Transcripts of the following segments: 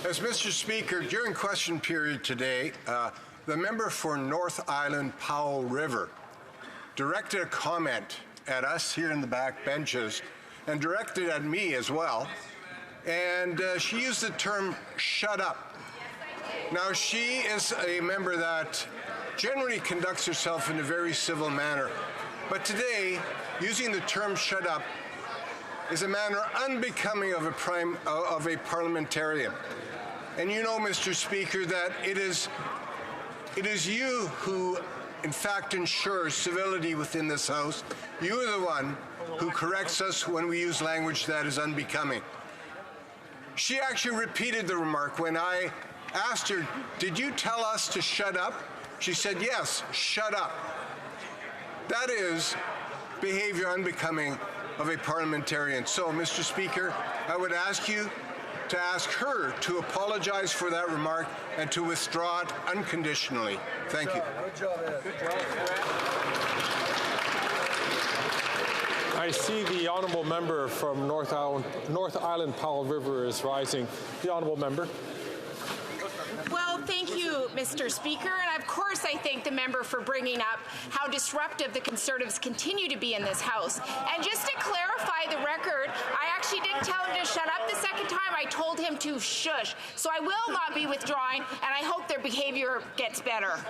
As Mr. Speaker, during question period today, the member for North Island Powell River directed a comment at us here in the back benches and directed at me as well. And she used the term "shut up." Now, she is a member that generally conducts herself in a very civil manner. But today, using the term "shut up" is a manner unbecoming of a parliamentarian. And you know, Mr. Speaker, that it is you who, in fact, ensures civility within this House. You are the one who corrects us when we use language that is unbecoming. She actually repeated the remark when I asked her, "Did you tell us to shut up?" She said, "Yes, shut up." That is behavior unbecoming of a parliamentarian. So, Mr. Speaker, I would ask you to ask her to apologize for that remark and to withdraw it unconditionally. Thank you. Good job, Ed. Good job. I see the honourable member from North Island Powell River is rising. The honourable member. Well, thank you, Mr. Speaker. And of course, I thank the member for bringing up how disruptive the Conservatives continue to be in this House. And just to clarify the record, I actually didn't tell him to shut up the second time. I told him to shush. So I will not be withdrawing, and I hope their behavior gets better.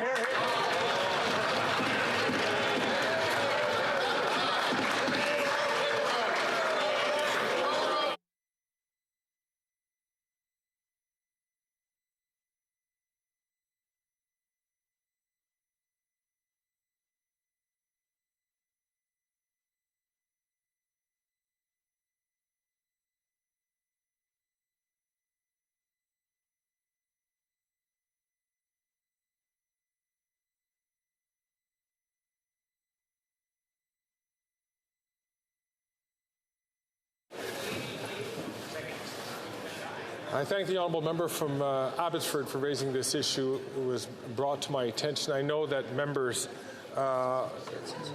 I thank the honourable member from Abbotsford for raising this issue. It was brought to my attention. I know that members,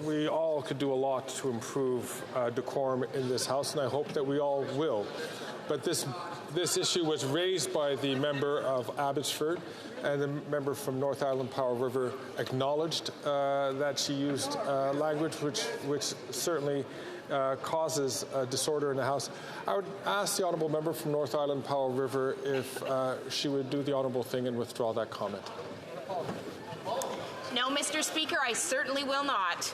we all could do a lot to improve decorum in this House, and I hope that we all will. But this issue was raised by the member of Abbotsford, and the member from North Island Powell River acknowledged that she used language which certainly causes disorder in the House. I would ask the honourable member from North Island Powell River if she would do the honourable thing and withdraw that comment. No, Mr. Speaker, I certainly will not.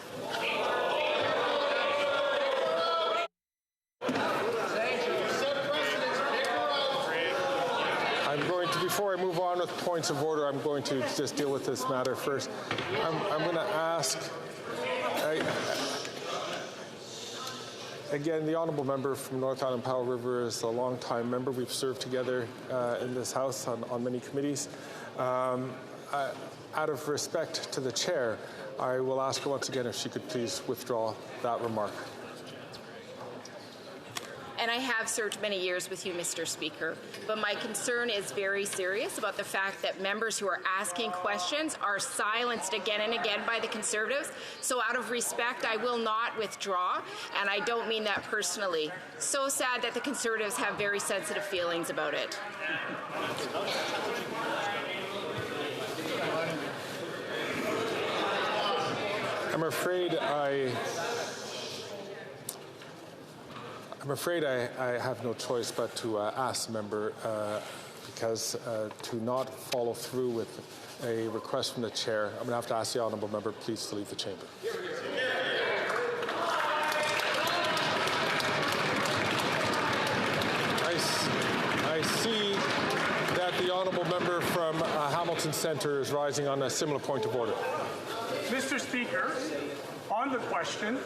Before I move on with points of order, I'm going to just deal with this matter first. I'm going to ask, again, the honourable member from North Island Powell River is a long-time member. We've served together in this House on many committees. Out of respect to the chair, I will ask her once again if she could please withdraw that remark. And I have served many years with you, Mr. Speaker, but my concern is very serious about the fact that members who are asking questions are silenced again and again by the Conservatives. So out of respect, I will not withdraw, and I don't mean that personally. So sad that the Conservatives have very sensitive feelings about it. I'm afraid I have no choice but to ask the member because to not follow through with a request from the chair, I'm going to have to ask the honourable member please to leave the chamber. I see that the honourable member from Hamilton Centre is rising on a similar point of order. Mr. Speaker, on the question,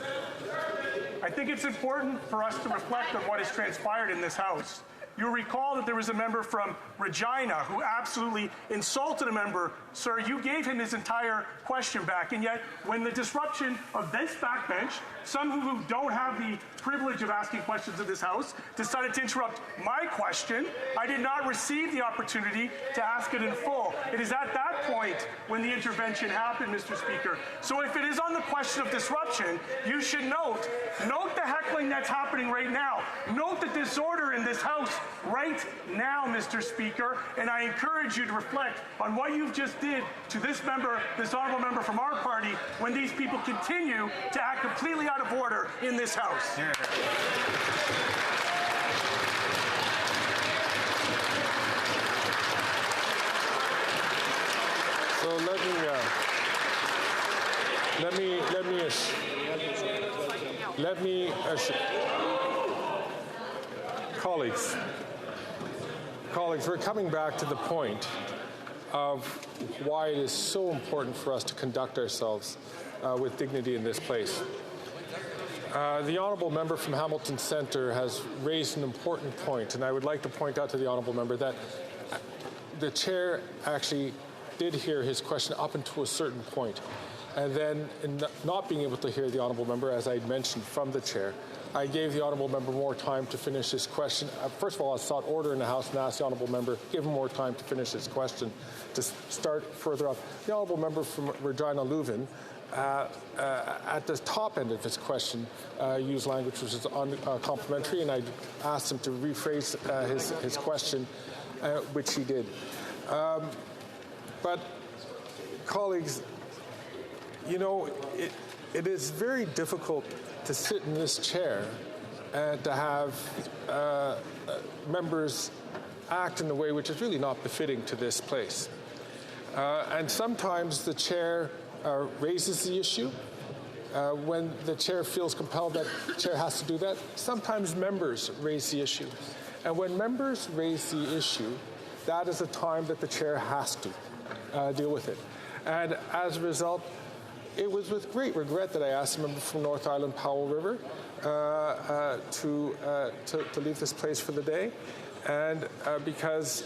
I think it's important for us to reflect on what has transpired in this House. You'll recall that there was a member from Regina who absolutely insulted a member. Sir, you gave him his entire question back, and yet when the disruption of this backbench, some who don't have the privilege of asking questions in this House, decided to interrupt my question, I did not receive the opportunity to ask it in full. It is at that point when the intervention happened, Mr. Speaker. So if it is on the question of disruption, you should note the heckling that's happening right now. Note the disorder in this House right now, Mr. Speaker, and I encourage you to reflect on what you've just did to this member, this honourable member from our party, when these people continue to act completely out of order in this House. Yeah. So colleagues, we're coming back to the point of why it is so important for us to conduct ourselves with dignity in this place. The honourable member from Hamilton Centre has raised an important point, and I would like to point out to the honourable member that the chair actually did hear his question up until a certain point, and then in not being able to hear the honourable member, as I mentioned from the chair, I gave the honourable member more time to finish his question. First of all, I sought order in the House and asked the honourable member, give him more time to finish his question, to start further up. The honourable member from Regina Leuven, at the top end of his question, used language which was uncomplimentary, and I asked him to rephrase his question, which he did. But, colleagues, you know, it is very difficult to sit in this chair and to have members act in a way which is really not befitting to this place. And sometimes the chair raises the issue when the chair feels compelled that the chair has to do that. Sometimes members raise the issue. And when members raise the issue, that is a time that the chair has to deal with it. And as a result, it was with great regret that I asked a member from North Island Powell River to leave this place for the day, and because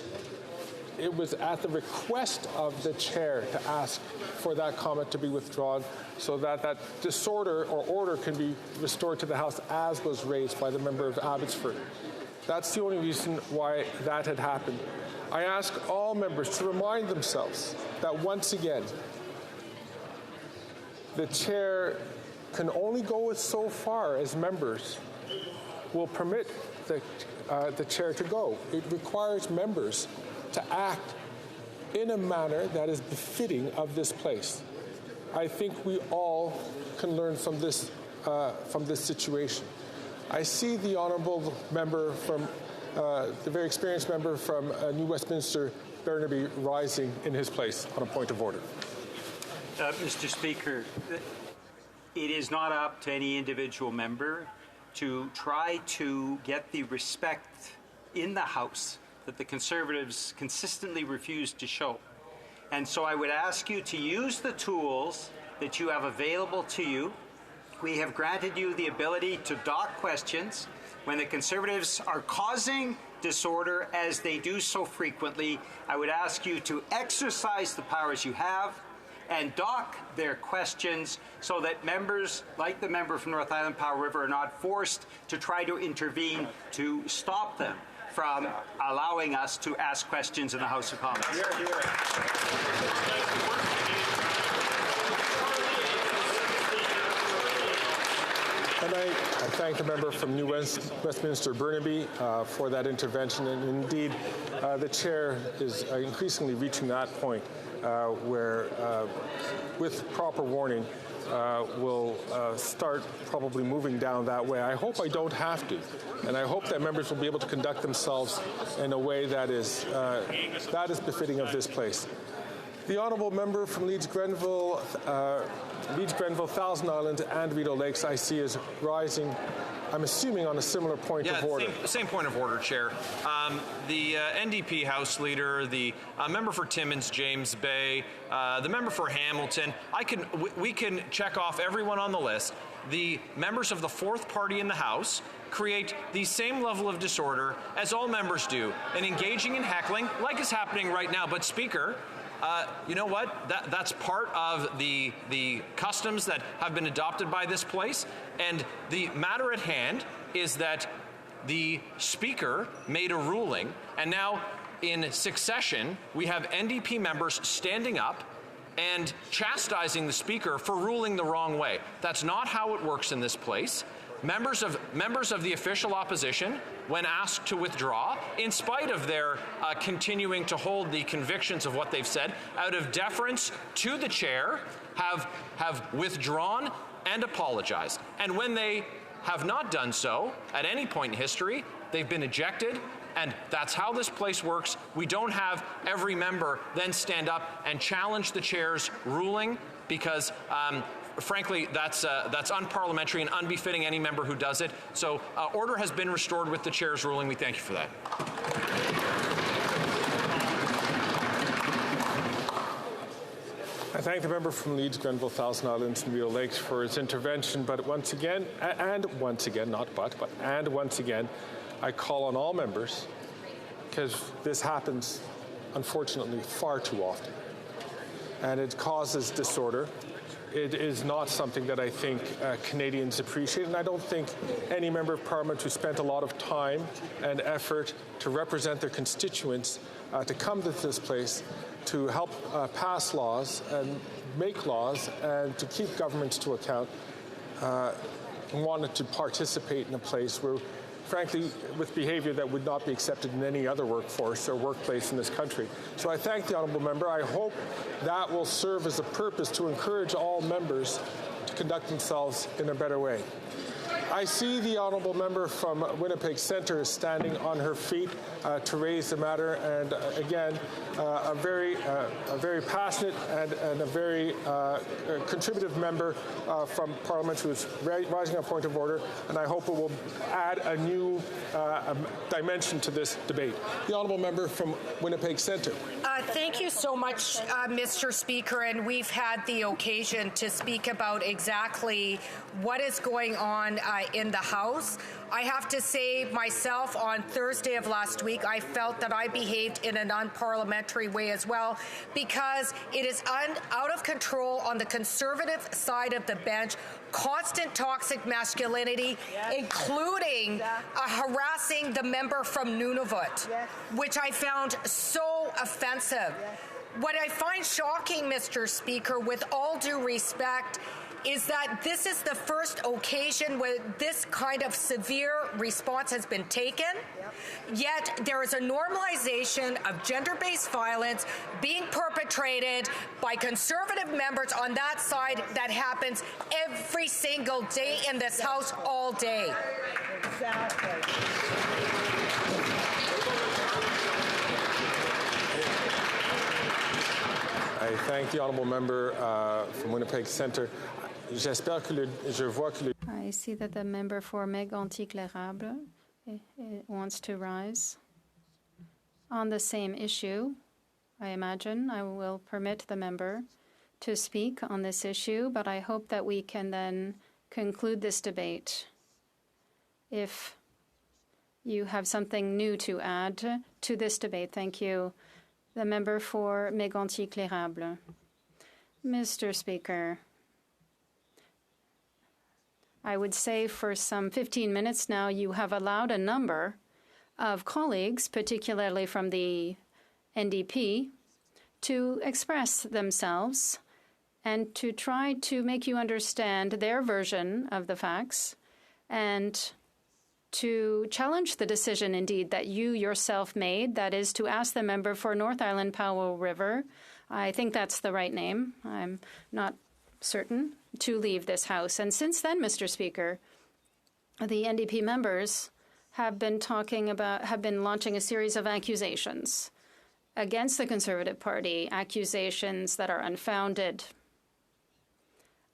it was at the request of the chair to ask for that comment to be withdrawn so that that disorder or order can be restored to the House as was raised by the member of Abbotsford. That's the only reason why that had happened. I ask all members to remind themselves that once again, the chair can only go so far as members will permit the chair to go. It requires members to act in a manner that is befitting of this place. I think we all can learn from this situation. I see the honourable member from the very experienced member from New Westminster, Burnaby, rising in his place on a point of order. Mr. Speaker, it is not up to any individual member to try to get the respect in the House that the Conservatives consistently refuse to show. And so I would ask you to use the tools that you have available to you. We have granted you the ability to dock questions when the Conservatives are causing disorder, as they do so frequently. I would ask you to exercise the powers you have and dock their questions so that members, like the member from North Island Powell River, are not forced to try to intervene to stop them from allowing us to ask questions in the House of Commons. And I thank the member from New Westminster Burnaby for that intervention. And indeed, the chair is increasingly reaching that point where, with proper warning, will start probably moving down that way. I hope I don't have to, and I hope that members will be able to conduct themselves in a way that is befitting of this place. The honourable member from Leeds Grenville, Thousand Island, and Rideau Lakes, I see is rising. I'm assuming on a similar point of order. Same point of order, Chair. The NDP House Leader, the member for Timmins, James Bay, the member for Hamilton. We can check off everyone on the list. The members of the fourth party in the House create the same level of disorder as all members do, and engaging in heckling, like is happening right now. But Speaker, you know what? That's part of the customs that have been adopted by this place. And the matter at hand is that the Speaker made a ruling, and now in succession, we have NDP members standing up and chastising the Speaker for ruling the wrong way. That's not how it works in this place. members of the official opposition, when asked to withdraw, in spite of their continuing to hold the convictions of what they've said, out of deference to the chair, have withdrawn and apologized. And when they have not done so at any point in history, they've been ejected. And that's how this place works. We don't have every member then stand up and challenge the chair's ruling, because frankly, that's unparliamentary and unbefitting any member who does it. So order has been restored with the chair's ruling. We thank you for that. I thank the member from Leeds, Grenville, Thousand Islands, and Rio Lakes for his intervention. But once again, once again, I call on all members, because this happens, unfortunately, far too often. And it causes disorder. It is not something that I think Canadians appreciate, and I don't think any member of Parliament who spent a lot of time and effort to represent their constituents to come to this place to help pass laws and make laws and to keep governments to account wanted to participate in a place where, frankly, with behavior that would not be accepted in any other workforce or workplace in this country. So I thank the honourable member. I hope that will serve as a purpose to encourage all members to conduct themselves in a better way. I see the honourable member from Winnipeg Centre is standing on her feet to raise the matter, and again, a very passionate and a very contributive member from Parliament who is rising a point of order, and I hope it will add a new dimension to this debate. The honourable member from Winnipeg Centre. Thank you so much, Mr. Speaker, and we've had the occasion to speak about exactly what is going on in the House. I have to say myself, on Thursday of last week, I felt that I behaved in an unparliamentary way as well, because it is out of control on the Conservative side of the bench. Constant toxic masculinity, including harassing the member from Nunavut, which I found so offensive. What I find shocking, Mr. Speaker, with all due respect, is that this is the first occasion where this kind of severe response has been taken, yet there is a normalization of gender-based violence being perpetrated by Conservative members on that side that happens every single day in this House, all day. Exactly. I thank the honourable member from Winnipeg Centre. I see that the member for Mégantic-L'Érable wants to rise. On the same issue, I imagine I will permit the member to speak on this issue, but I hope that we can then conclude this debate. If you have something new to add to this debate, thank you. The member for Mégantic-L'Érable. Mr. Speaker, I would say for some 15 minutes now, you have allowed a number of colleagues, particularly from the NDP, to express themselves and to try to make you understand their version of the facts and to challenge the decision, indeed, that you yourself made, that is to ask the member for North Island Powell River, I think that's the right name, I'm not certain, to leave this House. And since then, Mr. Speaker, the NDP members have been launching a series of accusations against the Conservative Party, accusations that are unfounded,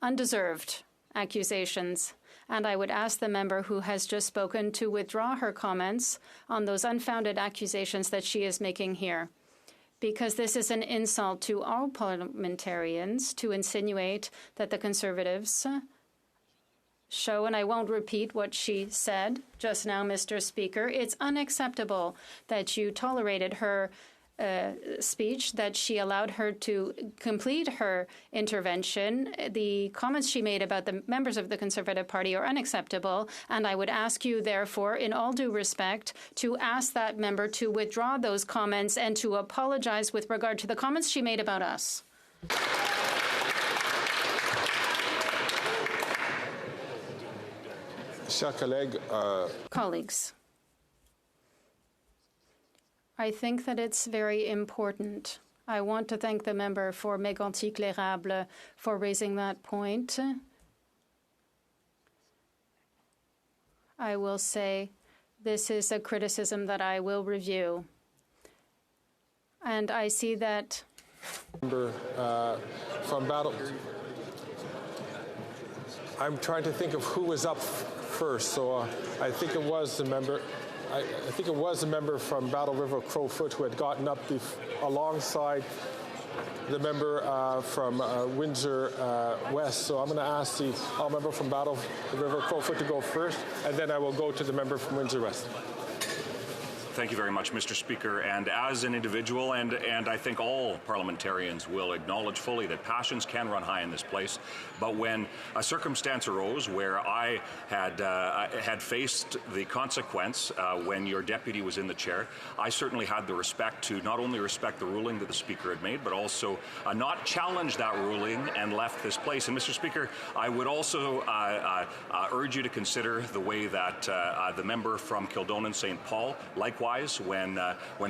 undeserved accusations. And I would ask the member who has just spoken to withdraw her comments on those unfounded accusations that she is making here, because this is an insult to all parliamentarians to insinuate that the Conservatives show, and I won't repeat what she said just now, Mr. Speaker. It's unacceptable that you tolerated her speech, that she allowed her to complete her intervention. The comments she made about the members of the Conservative Party are unacceptable, and I would ask you, therefore, in all due respect, to ask that member to withdraw those comments and to apologize with regard to the comments she made about us. Colleagues, I think that it's very important. I want to thank the member for Mégantic-l'Érable for raising that point. I will say this is a criticism that I will review. And I see that member from Battle. I'm trying to think of who was up first, so I think it was the member. I think it was a member from Battle River Crowfoot who had gotten up alongside the member from Windsor West. So I'm going to ask the member from Battle River Crowfoot to go first, and then I will go to the member from Windsor West. Thank you very much, Mr. Speaker. And as an individual, and I think all parliamentarians will acknowledge fully that passions can run high in this place. But when a circumstance arose where I had faced the consequence when your deputy was in the chair, I certainly had the respect to not only respect the ruling that the Speaker had made, but also not challenge that ruling and left this place. And Mr. Speaker, I would also urge you to consider the way that the member from Kildonan St. Paul, likewise, when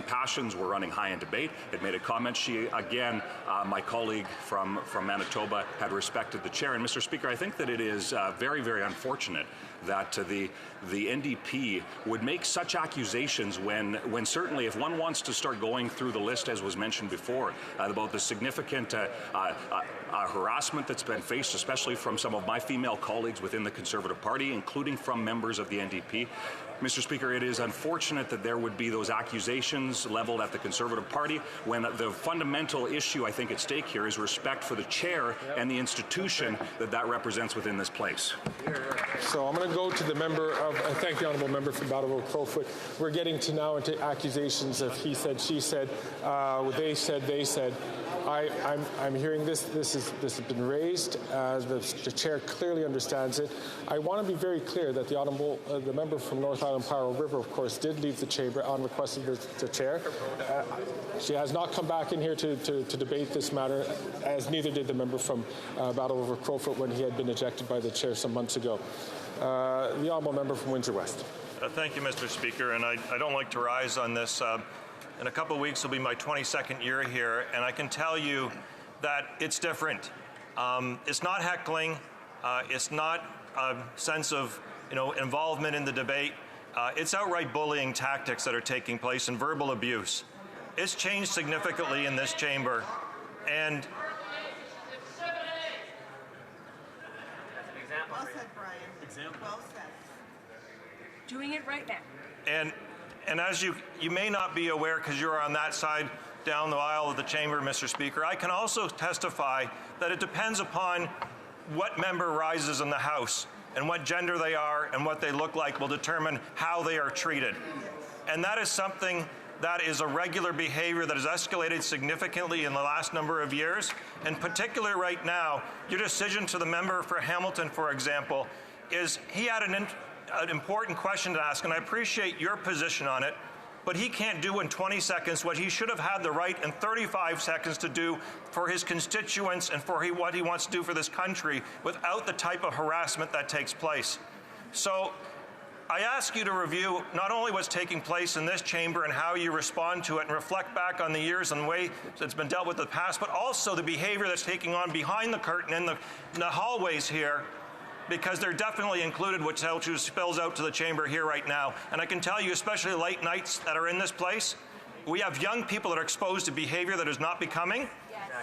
passions were running high in debate, had made a comment. She, again, my colleague from Manitoba, had respected the chair. And Mr. Speaker, I think that it is very, very unfortunate that the NDP would make such accusations when certainly if one wants to start going through the list, as was mentioned before, about the significant harassment that's been faced, especially from some of my female colleagues within the Conservative Party, including from members of the NDP. Mr. Speaker, it is unfortunate that there would be those accusations leveled at the Conservative Party when the fundamental issue I think at stake here is respect for the chair and the institution that represents within this place. So I'm going to go to the member of, I thank the honourable member from Battle River Crowfoot. We're getting to now into accusations of he said, she said, they said. I'm hearing this has been raised. The chair clearly understands it. I want to be very clear that the member from North Island Powell River, of course, did leave the chamber on request of the chair. She has not come back in here to debate this matter, as neither did the member from Battle River Crowfoot when he had been ejected by the chair some months ago. The honourable member from Windsor West. Thank you, Mr. Speaker, and I don't like to rise on this. In a couple of weeks will be my 22nd year here, and I can tell you that it's different. It's not heckling. It's not a sense of involvement in the debate. It's outright bullying tactics that are taking place and verbal abuse. It's changed significantly in this chamber, and Well said, Brian. Well said. Doing it right now. And as you may not be aware, because you're on that side down the aisle of the chamber, Mr. Speaker, I can also testify that it depends upon what member rises in the House and what gender they are and what they look like will determine how they are treated. And that is something that is a regular behavior that has escalated significantly in the last number of years. In particular right now, your decision to the member for Hamilton, for example, is he had an important question to ask, and I appreciate your position on it, but he can't do in 20 seconds what he should have had the right in 35 seconds to do for his constituents and for what he wants to do for this country without the type of harassment that takes place. So I ask you to review not only what's taking place in this chamber and how you respond to it and reflect back on the years and the way it's been dealt with in the past, but also the behavior that's taking on behind the curtain in the hallways here, because they're definitely included, which spills out to the chamber here right now. And I can tell you, especially late nights that are in this place, we have young people that are exposed to behavior that is not becoming,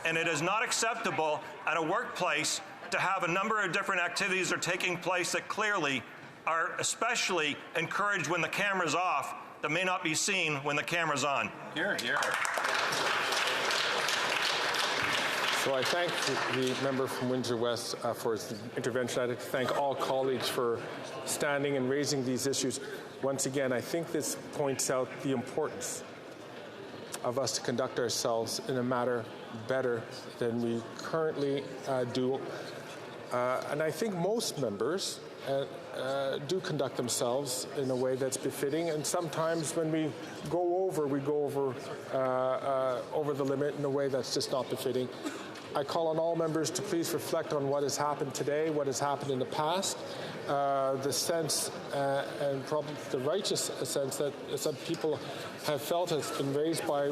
and it is not acceptable at a workplace to have a number of different activities that are taking place that clearly are especially encouraged when the camera's off, that may not be seen when the camera's on. Here, here. So I thank the member from Windsor West for his intervention. I'd like to thank all colleagues for standing and raising these issues. Once again, I think this points out the importance of us to conduct ourselves in a matter better than we currently do. And I think most members, do conduct themselves in a way that's befitting, and sometimes when we go over the limit in a way that's just not befitting. I call on all members to please reflect on what has happened today, what has happened in the past, the sense and probably the righteous sense that some people have felt has been raised by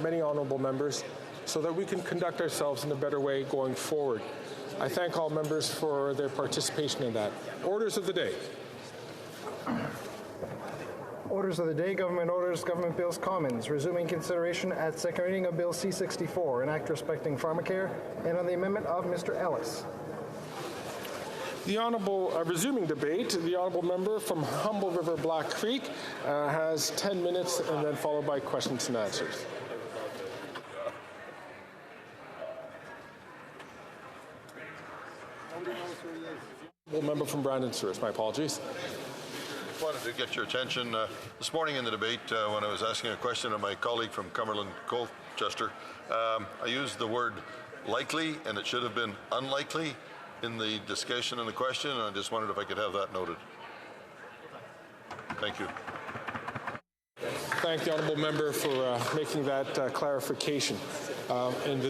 many honourable members, so that we can conduct ourselves in a better way going forward. I thank all members for their participation in that. Orders of the day. Orders of the day, government orders, government bills, commons. Resuming consideration at second reading of Bill C-64, an act respecting pharmacare, and on the amendment of Mr. Ellis. The Honourable, resuming debate, the Honourable member from Humble River Black Creek has 10 minutes and then followed by questions and answers. Honourable member from Brandon Souris, my apologies. Wanted to get your attention this morning in the debate when I was asking a question of my colleague from Cumberland Colchester. I used the word likely, and it should have been unlikely in the discussion and the question, and I just wondered if I could have that noted. Thank you. Thank the honourable member for making that clarification. In the